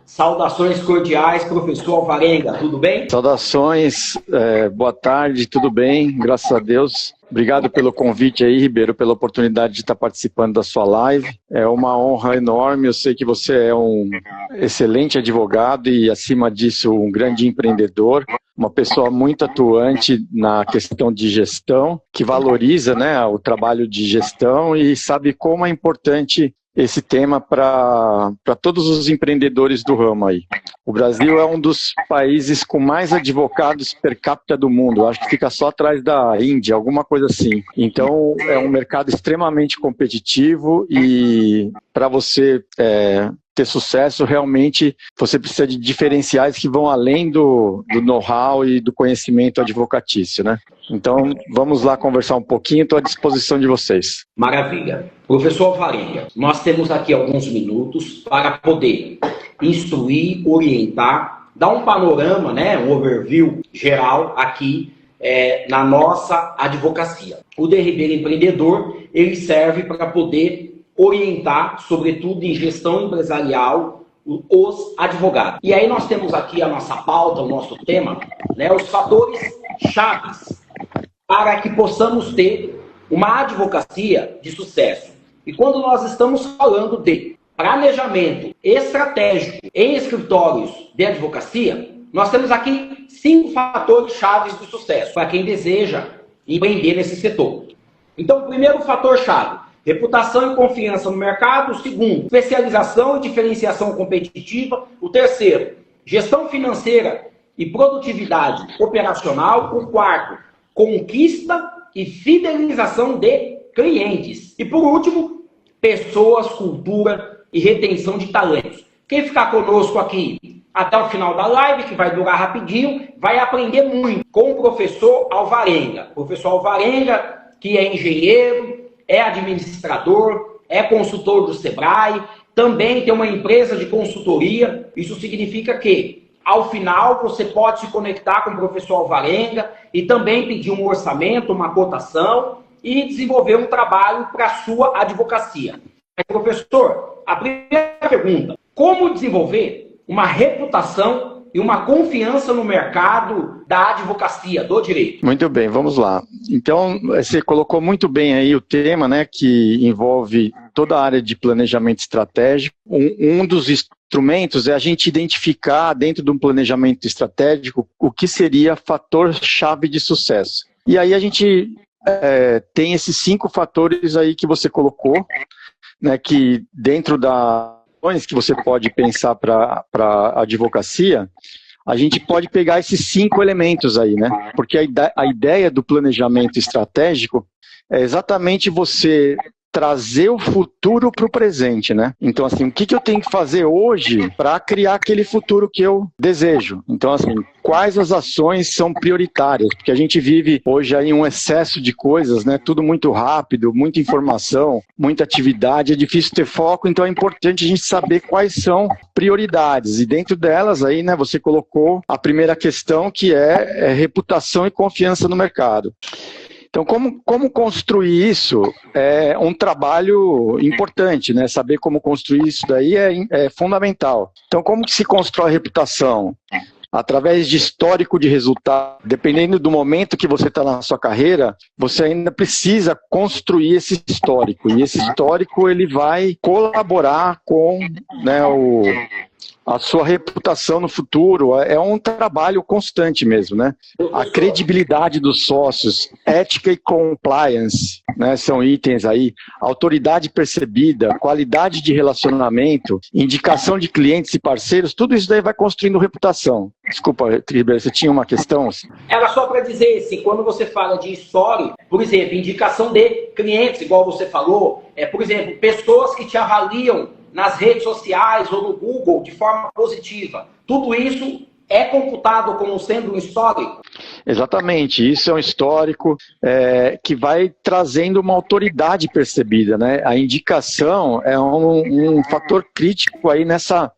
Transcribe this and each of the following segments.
Saudações cordiais, professor Alvarenga, tudo bem? Saudações, boa tarde, tudo bem, graças a Deus. Obrigado pelo convite aí, Ribeiro, pela oportunidade de estar participando da sua live. É uma honra enorme, eu sei que você é um excelente advogado e, acima disso, um grande empreendedor, uma pessoa muito atuante na questão de gestão, que valoriza, né, o trabalho de gestão e sabe como é importante esse tema para todos os empreendedores do ramo aí. O Brasil é um dos países com mais advogados per capita do mundo, acho que fica só atrás da Índia, alguma coisa assim. Então, é um mercado extremamente competitivo e para você ter sucesso, realmente, você precisa de diferenciais que vão além do know-how e do conhecimento advocatício, né? Então, vamos lá conversar um pouquinho, estou à disposição de vocês. Maravilha. Professor Alvarenga, nós temos aqui alguns minutos para poder instruir, orientar, dar um panorama, né, um overview geral aqui na nossa advocacia. O D. Ribeiro Empreendedor, ele serve para poder orientar, sobretudo em gestão empresarial, os advogados. E aí nós temos aqui a nossa pauta, o nosso tema, né, os fatores chaves para que possamos ter uma advocacia de sucesso. E quando nós estamos falando de planejamento estratégico em escritórios de advocacia, nós temos aqui 5 fatores chaves de sucesso para quem deseja empreender nesse setor. Então, o primeiro fator-chave, reputação e confiança no mercado. O segundo, especialização e diferenciação competitiva. O terceiro, gestão financeira e produtividade operacional. O quarto, conquista e fidelização de clientes. E por último, pessoas, cultura e retenção de talentos. Quem ficar conosco aqui até o final da live, que vai durar rapidinho, vai aprender muito com o professor Alvarenga. Professor Alvarenga, que é engenheiro, é administrador, é consultor do Sebrae, também tem uma empresa de consultoria. Isso significa que, ao final, você pode se conectar com o professor Alvarenga e também pedir um orçamento, uma cotação e desenvolver um trabalho para a sua advocacia. Professor, a primeira pergunta: como desenvolver uma reputação e uma confiança no mercado da advocacia, do direito? Muito bem, vamos lá. Então, você colocou muito bem aí o tema, né, que envolve toda a área de planejamento estratégico. Um dos instrumentos é a gente identificar dentro de um planejamento estratégico o que seria fator-chave de sucesso. E aí a gente tem esses 5 fatores aí que você colocou, né, que dentro das ações que você pode pensar para a advocacia, a gente pode pegar esses 5 elementos aí, né? Porque a ideia do planejamento estratégico é exatamente você trazer o futuro para o presente, né? Então, assim, o que eu tenho que fazer hoje para criar aquele futuro que eu desejo? Então, assim, quais as ações são prioritárias? Porque a gente vive hoje aí um excesso de coisas, né? Tudo muito rápido, muita informação, muita atividade, é difícil ter foco, então é importante a gente saber quais são prioridades. E dentro delas aí, né, você colocou a primeira questão, que é reputação e confiança no mercado. Então, como construir isso é um trabalho importante, né? Saber como construir isso daí é fundamental. Então, como que se constrói a reputação? Através de histórico de resultado. Dependendo do momento que você está na sua carreira, você ainda precisa construir esse histórico. E esse histórico ele vai colaborar com, né, a sua reputação no futuro. É um trabalho constante mesmo, né? A credibilidade dos sócios, ética e compliance, né, são itens aí, autoridade percebida, qualidade de relacionamento, indicação de clientes e parceiros, tudo isso daí vai construindo reputação. Desculpa, Ribeiro, você tinha uma questão? Era só para dizer, se quando você fala de história, por exemplo, indicação de clientes, igual você falou, por exemplo, pessoas que te avaliam nas redes sociais ou no Google de forma positiva. Tudo isso é computado como sendo um histórico? Exatamente, isso é um histórico que vai trazendo uma autoridade percebida, né? A indicação é um fator crítico aí nessa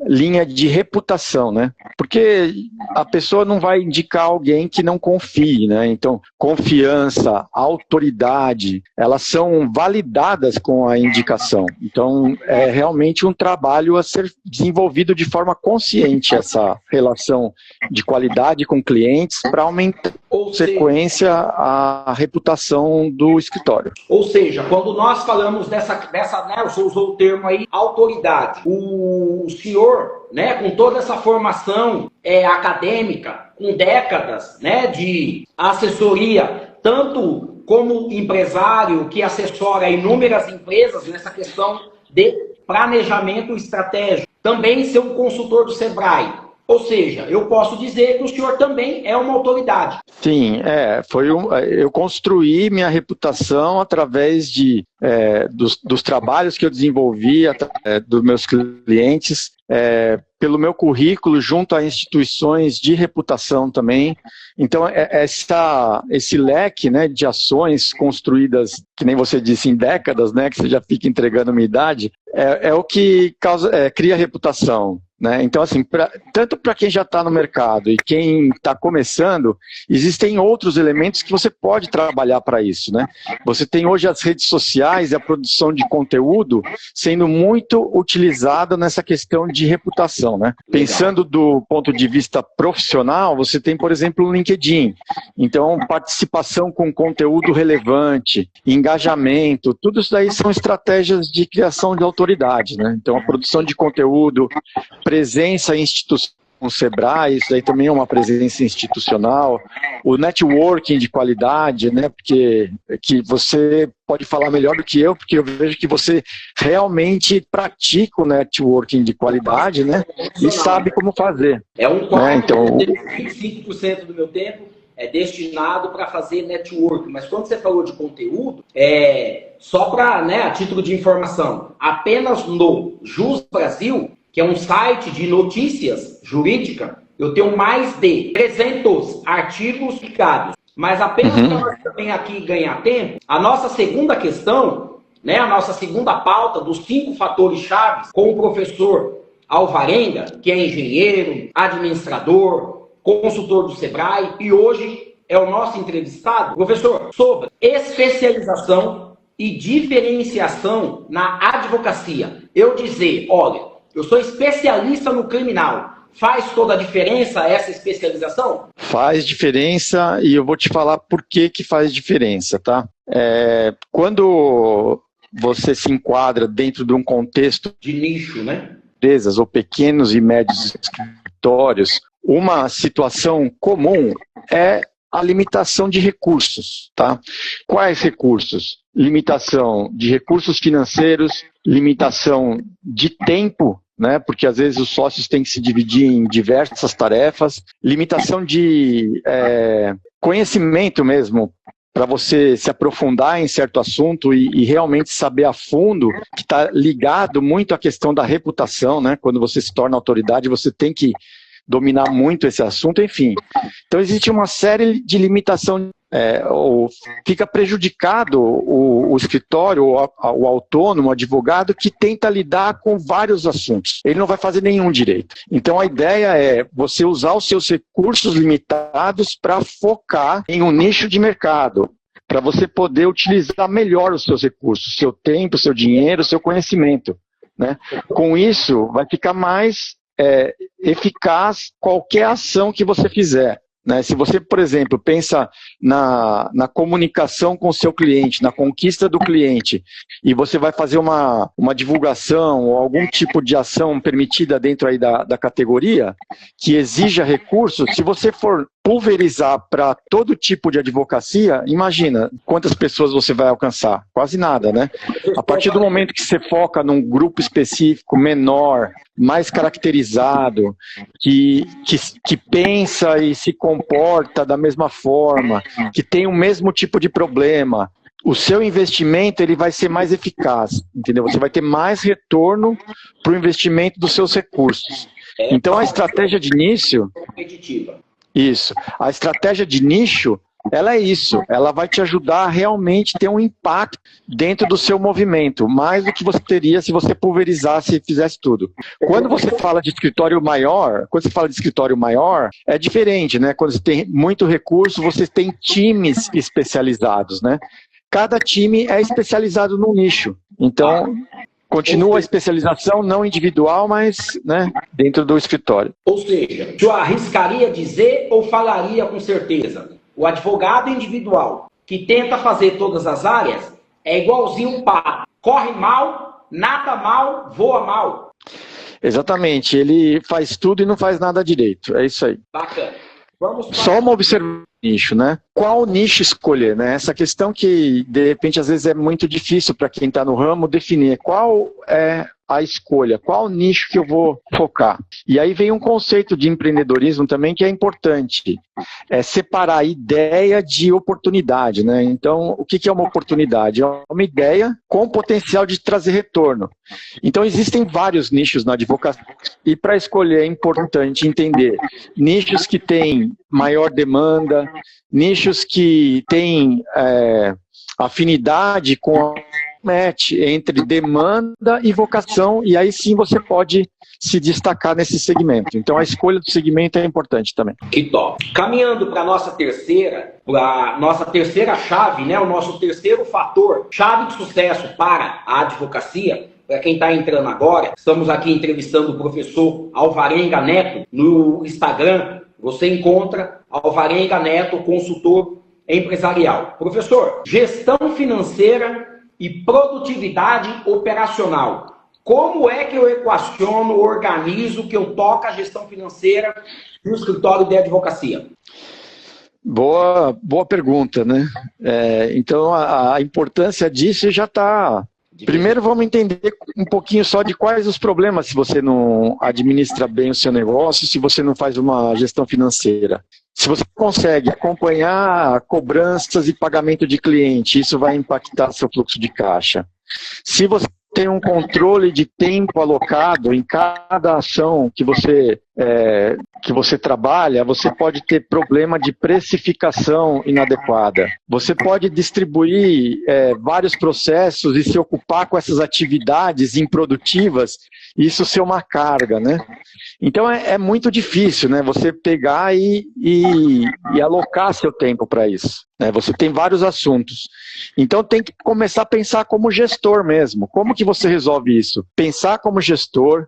linha de reputação, né? Porque a pessoa não vai indicar alguém que não confie, né? Então, confiança, autoridade, elas são validadas com a indicação. Então, é realmente um trabalho a ser desenvolvido de forma consciente, essa relação de qualidade com clientes para aumentar em sequência a reputação do escritório. Ou seja, quando nós falamos dessa né, você usou o termo aí, autoridade. O senhor, né, com toda essa formação acadêmica, com décadas, né, de assessoria, tanto como empresário que assessora inúmeras empresas nessa questão de planejamento estratégico, também ser um consultor do Sebrae. Ou seja, eu posso dizer que o senhor também é uma autoridade. Sim, eu construí minha reputação através dos trabalhos que eu desenvolvi, dos meus clientes, pelo meu currículo junto a instituições de reputação também. Então, esse leque, né, de ações construídas, que nem você disse, em décadas, né, que você já fica entregando a minha idade, é o que cria reputação. Né? Então, assim, tanto para quem já está no mercado e quem está começando, existem outros elementos que você pode trabalhar para isso. Né? Você tem hoje as redes sociais e a produção de conteúdo sendo muito utilizada nessa questão de reputação. Né? Pensando do ponto de vista profissional, você tem, por exemplo, o LinkedIn. Então, participação com conteúdo relevante, engajamento, tudo isso daí são estratégias de criação de autoridade. Né? Então, a produção de conteúdo, presença institucional, o Sebrae, isso aí também é uma presença institucional, o networking de qualidade, né, porque que você pode falar melhor do que eu, porque eu vejo que você realmente pratica o networking de qualidade, né, e sabe como fazer. É um quarto, então, 25% do meu tempo é destinado para fazer network, mas quando você falou de conteúdo, só para, né, a título de informação, apenas no Jus Brasil, que é um site de notícias jurídica, eu tenho mais de 300 artigos publicados. Mas apenas para nós também aqui ganhar tempo, a nossa segunda questão, né, a nossa segunda pauta dos 5 fatores chaves, com o professor Alvarenga, que é engenheiro, administrador, consultor do Sebrae, e hoje é o nosso entrevistado, professor, sobre especialização e diferenciação na advocacia. Eu dizer, olha, eu sou especialista no criminal. Faz toda a diferença essa especialização? Faz diferença e eu vou te falar por que faz diferença, tá? Quando você se enquadra dentro de um contexto de nicho, né? Empresas ou pequenos e médios escritórios, uma situação comum é a limitação de recursos, tá? Quais recursos? Limitação de recursos financeiros, limitação de tempo, né? Porque às vezes os sócios têm que se dividir em diversas tarefas, limitação de conhecimento mesmo, para você se aprofundar em certo assunto e realmente saber a fundo, que está ligado muito à questão da reputação, né? Quando você se torna autoridade, você tem que dominar muito esse assunto, enfim. Então existe uma série de limitações, fica prejudicado o escritório, o autônomo, o advogado que tenta lidar com vários assuntos. Ele não vai fazer nenhum direito. Então a ideia é você usar os seus recursos limitados para focar em um nicho de mercado, para você poder utilizar melhor os seus recursos, seu tempo, seu dinheiro, seu conhecimento, né? Com isso, vai ficar mais eficaz qualquer ação que você fizer. Né? Se você, por exemplo, pensa na comunicação com o seu cliente, na conquista do cliente, e você vai fazer uma divulgação ou algum tipo de ação permitida dentro aí da categoria, que exija recursos, se você for pulverizar para todo tipo de advocacia, imagina quantas pessoas você vai alcançar. Quase nada, né? A partir do momento que você foca num grupo específico, menor, mais caracterizado, que pensa e se comporta da mesma forma, que tem o mesmo tipo de problema, o seu investimento ele vai ser mais eficaz, entendeu? Você vai ter mais retorno para o investimento dos seus recursos. Então a estratégia de início... Isso. A estratégia de nicho ela é isso, ela vai te ajudar a realmente ter um impacto dentro do seu movimento, mais do que você teria se você pulverizasse e fizesse tudo. Quando você fala de escritório maior, é diferente, né? Quando você tem muito recurso, você tem times especializados, né? Cada time é especializado num nicho. Então, continua a especialização não individual, mas, né, dentro do escritório. Ou seja, eu arriscaria dizer ou falaria com certeza, o advogado individual que tenta fazer todas as áreas é igualzinho um pato. Corre mal, nada mal, voa mal. Exatamente, ele faz tudo e não faz nada direito, é isso aí. Bacana. Só uma observação do nicho, né? Qual nicho escolher, né? Essa questão que, de repente, às vezes é muito difícil para quem está no ramo definir qual é a escolha, qual nicho que eu vou focar. E aí vem um conceito de empreendedorismo também que é importante, é separar a ideia de oportunidade, né? Então, o que é uma oportunidade? É uma ideia com potencial de trazer retorno. Então, existem vários nichos na advocacia e para escolher é importante entender nichos que têm maior demanda, nichos que têm afinidade com a match entre demanda e vocação, e aí sim você pode se destacar nesse segmento. Então a escolha do segmento é importante também. Que top. Caminhando para a nossa terceira chave, né, o nosso terceiro fator, chave de sucesso para a advocacia, para quem está entrando agora, estamos aqui entrevistando o professor Alvarenga Neto no Instagram. Você encontra Alvarenga Neto, consultor empresarial. Professor, gestão financeira e produtividade operacional. Como é que eu equaciono, organizo, que eu toco a gestão financeira no escritório de advocacia? Boa pergunta, né? Então, a importância disso já está... Primeiro, vamos entender um pouquinho só de quais os problemas se você não administra bem o seu negócio, se você não faz uma gestão financeira. Se você consegue acompanhar cobranças e pagamento de cliente, isso vai impactar seu fluxo de caixa. Se você tem um controle de tempo alocado em cada ação que você trabalha, você pode ter problema de precificação inadequada. Você pode distribuir vários processos e se ocupar com essas atividades improdutivas, e isso ser uma carga, né? Então é muito difícil, né? Você pegar e alocar seu tempo para isso. Né? Você tem vários assuntos. Então tem que começar a pensar como gestor mesmo. Como que você resolve isso? Pensar como gestor,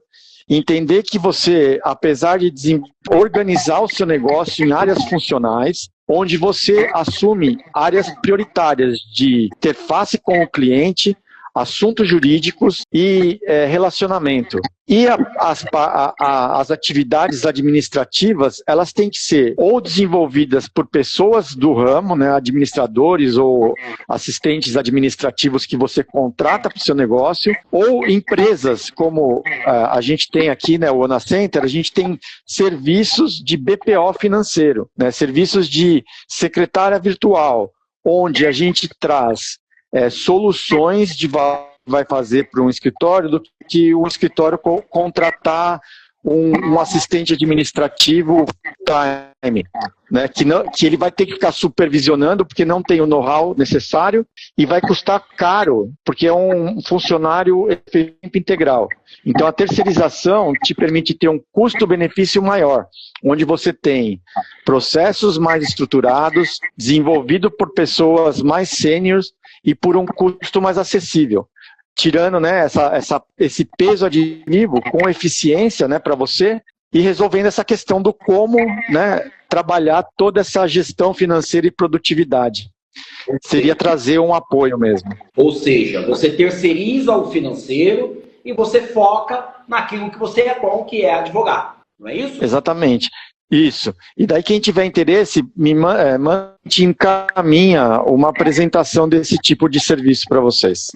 entender que você, apesar de organizar o seu negócio em áreas funcionais, onde você assume áreas prioritárias de interface com o cliente, assuntos jurídicos e relacionamento. E as atividades administrativas, elas têm que ser ou desenvolvidas por pessoas do ramo, né, administradores ou assistentes administrativos que você contrata para o seu negócio, ou empresas como a gente tem aqui, né, o Ona Center, a gente tem serviços de BPO financeiro, né, serviços de secretária virtual, onde a gente traz soluções de vai fazer para um escritório do que o escritório contratar um assistente administrativo time, né, que ele vai ter que ficar supervisionando porque não tem o know-how necessário e vai custar caro, porque é um funcionário tempo integral. Então a terceirização te permite ter um custo-benefício maior, onde você tem processos mais estruturados, desenvolvido por pessoas mais sêniores e por um custo mais acessível, tirando, né, esse peso aditivo com eficiência, né, para você e resolvendo essa questão do como, né, trabalhar toda essa gestão financeira e produtividade. Seria trazer um apoio mesmo. Ou seja, você terceiriza o financeiro e você foca naquilo que você é bom, que é advogado. Não é isso? Exatamente. Isso. E daí quem tiver interesse, te encaminha uma apresentação desse tipo de serviço para vocês.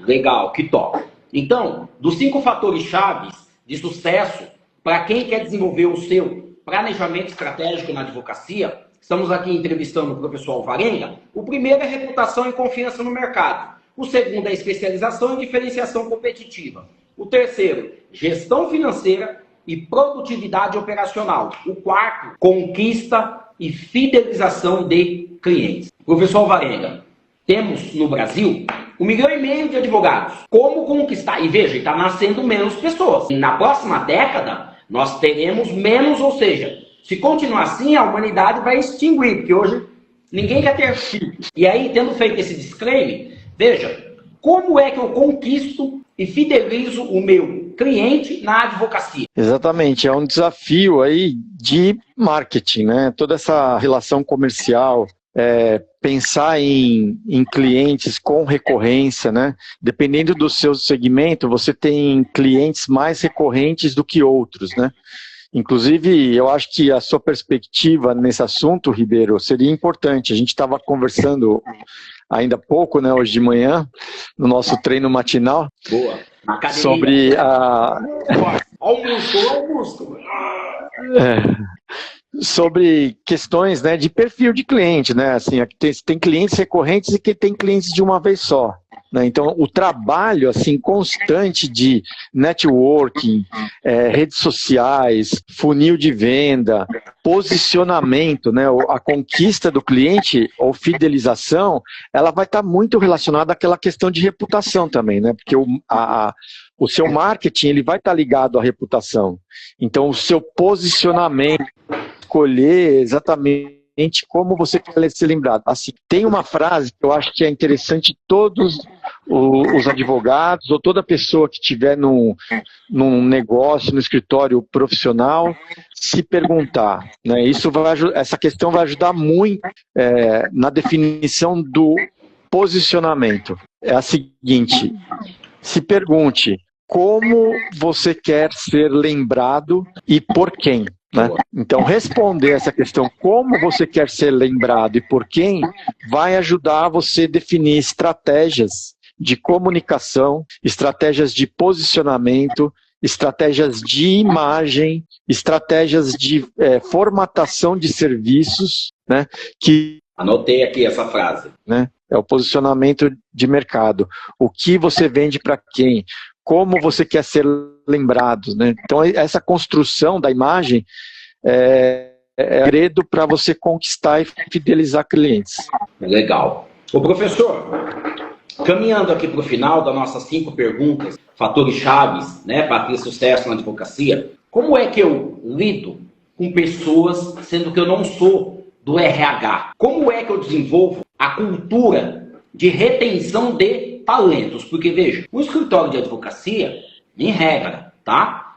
Legal, que top. Então, dos 5 fatores chaves de sucesso para quem quer desenvolver o seu planejamento estratégico na advocacia, estamos aqui entrevistando o professor Alvarenga. O primeiro é reputação e confiança no mercado. O segundo é especialização e diferenciação competitiva. O terceiro, gestão financeira e produtividade operacional. O quarto, conquista e fidelização de clientes. Professor Alvarenga, temos no Brasil 1,5 milhão de advogados. Como conquistar? E veja, está nascendo menos pessoas. Na próxima década, nós teremos menos, ou seja, se continuar assim, a humanidade vai extinguir, porque hoje ninguém quer ter filho. E aí, tendo feito esse disclaimer, veja, como é que eu conquisto e fidelizo o meu cliente na advocacia? Exatamente, é um desafio aí de marketing, né? Toda essa relação comercial, pensar em clientes com recorrência, né? Dependendo do seu segmento, você tem clientes mais recorrentes do que outros, né? Inclusive, eu acho que a sua perspectiva nesse assunto, Ribeiro, seria importante. A gente estava conversando ainda há pouco, né, hoje de manhã, no nosso treino matinal, Boa. sobre sobre questões, né, de perfil de cliente, né? Assim, tem clientes recorrentes e que tem clientes de uma vez só. Né? Então, o trabalho assim constante de networking, redes sociais, funil de venda, posicionamento, né? A conquista do cliente ou fidelização, ela vai estar muito relacionada àquela questão de reputação também, né? Porque o seu marketing ele vai estar ligado à reputação. Então, o seu posicionamento, escolher exatamente como você quer ser lembrado. Assim, tem uma frase que eu acho que é interessante todos os advogados ou toda pessoa que estiver num negócio, no escritório profissional, se perguntar. Né? Essa questão vai ajudar muito na definição do posicionamento. É a seguinte, se pergunte como você quer ser lembrado e por quem. Né? Então, responder essa questão, como você quer ser lembrado e por quem, vai ajudar você a definir estratégias de comunicação, estratégias de posicionamento, estratégias de imagem, estratégias de formatação de serviços, né? Anotei aqui essa frase. Né? É o posicionamento de mercado. O que você vende para quem? Como você quer ser lembrado, né? Então, essa construção da imagem é segredo para você conquistar e fidelizar clientes. Legal. Ô, professor, caminhando aqui para o final das nossas 5 perguntas, fatores chaves, né, para ter sucesso na advocacia, como é que eu lido com pessoas, sendo que eu não sou do RH? Como é que eu desenvolvo a cultura de retenção de talentos? Porque, veja, o escritório de advocacia, em regra, tá?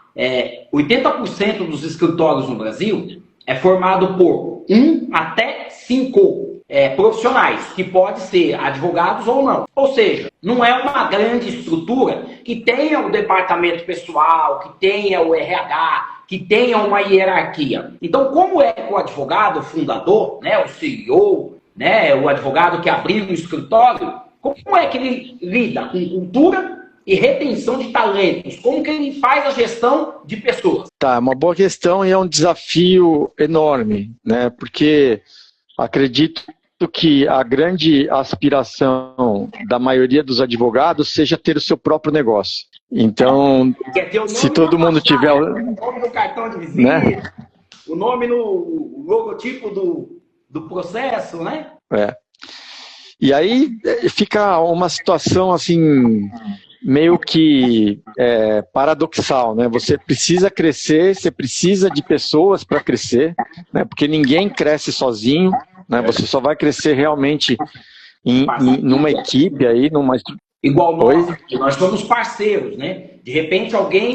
80% dos escritórios no Brasil é formado por 1 até 5 profissionais, que pode ser advogados ou não. Ou seja, não é uma grande estrutura que tenha o departamento pessoal, que tenha o RH, que tenha uma hierarquia. Então, como é que o advogado fundador, né, o CEO, né, o advogado que abriu o escritório, como é que ele lida com cultura e retenção de talentos? Como que ele faz a gestão de pessoas? Tá, é uma boa questão e é um desafio enorme, né? Porque acredito que a grande aspiração da maioria dos advogados seja ter o seu próprio negócio. Então, se todo mundo tiver o nome no cartão de visita, né? O nome no logotipo do processo, né? E aí fica uma situação assim meio que paradoxal, né? Você precisa crescer, você precisa de pessoas para crescer, né? Porque ninguém cresce sozinho, né? Você só vai crescer realmente numa equipe aí, numa estrutura. Igual nós somos parceiros, né? De repente alguém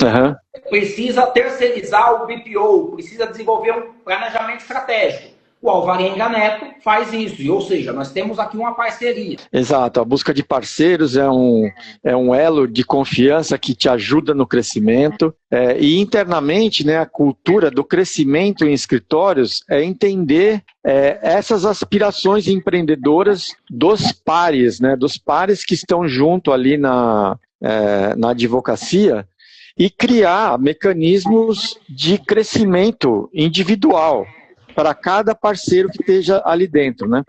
precisa terceirizar o BPO, precisa desenvolver um planejamento estratégico. O Alvarenga Neto faz isso, ou seja, nós temos aqui uma parceria. Exato, a busca de parceiros é um elo de confiança que te ajuda no crescimento. E internamente, né, a cultura do crescimento em escritórios é entender essas aspirações empreendedoras dos pares, né, dos pares que estão junto ali na advocacia e criar mecanismos de crescimento individual para cada parceiro que esteja ali dentro, né?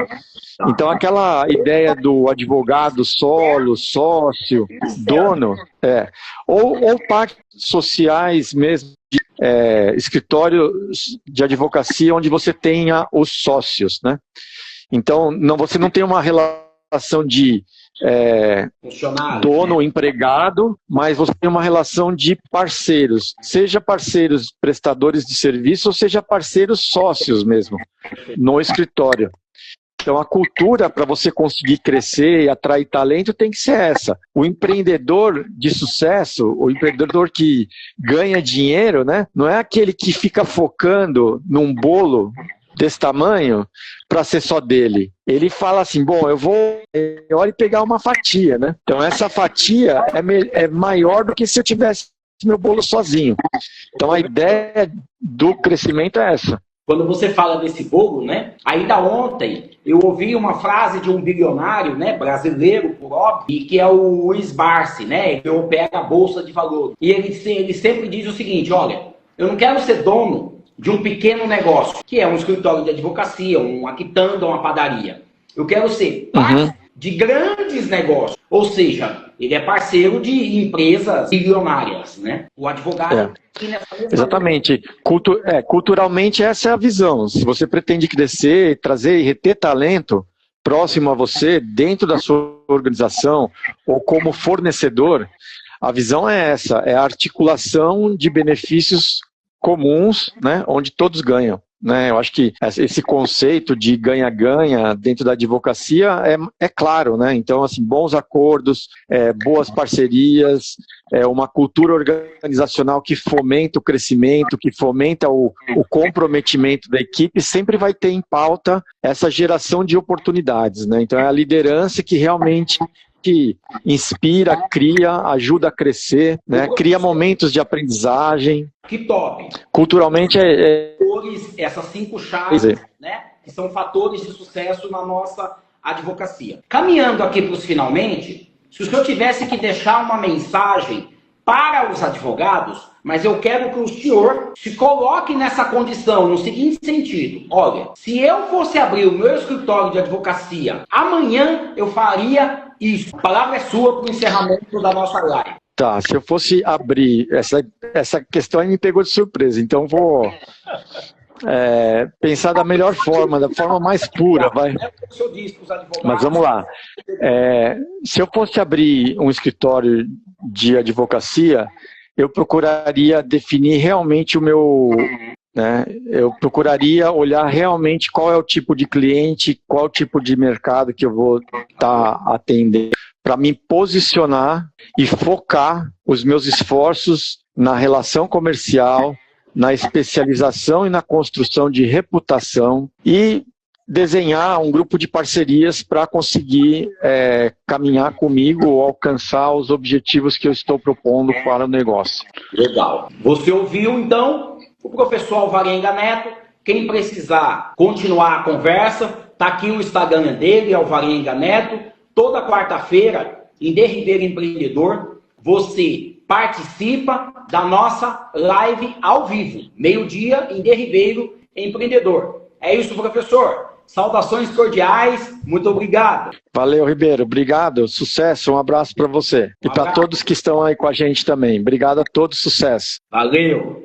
Então, aquela ideia do advogado solo, sócio, dono, ou partes sociais mesmo, escritórios de advocacia onde você tenha os sócios, né? Então, você não tem uma relação de dono-empregado, mas você tem uma relação de parceiros, seja parceiros prestadores de serviço ou seja parceiros sócios mesmo, no escritório. Então, a cultura para você conseguir crescer e atrair talento tem que ser essa. O empreendedor de sucesso, o empreendedor que ganha dinheiro, né, não é aquele que fica focando num bolo desse tamanho para ser só dele. Ele fala assim, bom, eu vou pegar uma fatia, né? Então, essa fatia é maior do que se eu tivesse meu bolo sozinho. Então, a ideia do crescimento é essa. Quando você fala desse bolo, né? Ainda ontem eu ouvi uma frase de um bilionário, né, brasileiro, por óbvio, e que é o Luiz Barsi, né? Ele opera a Bolsa de Valores. E ele sempre diz o seguinte, olha, eu não quero ser dono de um pequeno negócio, que é um escritório de advocacia, uma quitanda, uma padaria. Eu quero ser parte de grandes negócios. Ou seja, ele é parceiro de empresas bilionárias, né? O advogado... Exatamente. Culturalmente, essa é a visão. Se você pretende crescer, trazer e reter talento próximo a você, dentro da sua organização, ou como fornecedor, a visão é essa, é a articulação de benefícios comuns, né, onde todos ganham. Né? Eu acho que esse conceito de ganha-ganha dentro da advocacia é claro, né? Então, assim, bons acordos, boas parcerias, uma cultura organizacional que fomenta o crescimento, que fomenta o comprometimento da equipe, sempre vai ter em pauta essa geração de oportunidades, né? Então, é a liderança que realmente inspira, cria, ajuda a crescer, né? Cria momentos de aprendizagem. Que top! Culturalmente essas 5 chaves, né, que são fatores de sucesso na nossa advocacia. Caminhando aqui para os finalmente, se o senhor tivesse que deixar uma mensagem para os advogados, mas eu quero que o senhor se coloque nessa condição, no seguinte sentido. Olha, se eu fosse abrir o meu escritório de advocacia, amanhã eu faria isso. A palavra é sua para o encerramento da nossa live. Tá, se eu fosse abrir, essa questão aí me pegou de surpresa, então vou pensar da melhor forma, da forma mais pura, vai. Mas vamos lá. Se eu fosse abrir um escritório de advocacia, eu procuraria definir realmente o meu... Né, eu procuraria olhar realmente qual é o tipo de cliente, qual é o tipo de mercado que eu vou estar atendendo, para me posicionar e focar os meus esforços na relação comercial, na especialização e na construção de reputação e desenhar um grupo de parcerias para conseguir caminhar comigo ou alcançar os objetivos que eu estou propondo para o negócio. Legal. Você ouviu, então, o professor Alvarenga Neto. Quem precisar continuar a conversa, está aqui o Instagram dele, Alvarenga Neto. Toda quarta-feira, em De Ribeiro Empreendedor, você participa da nossa live ao vivo. Meio-dia, em De Ribeiro Empreendedor. É isso, professor. Saudações cordiais. Muito obrigado. Valeu, Ribeiro. Obrigado. Sucesso. Um abraço para você. E para todos que estão aí com a gente também. Obrigado a todos. Sucesso. Valeu.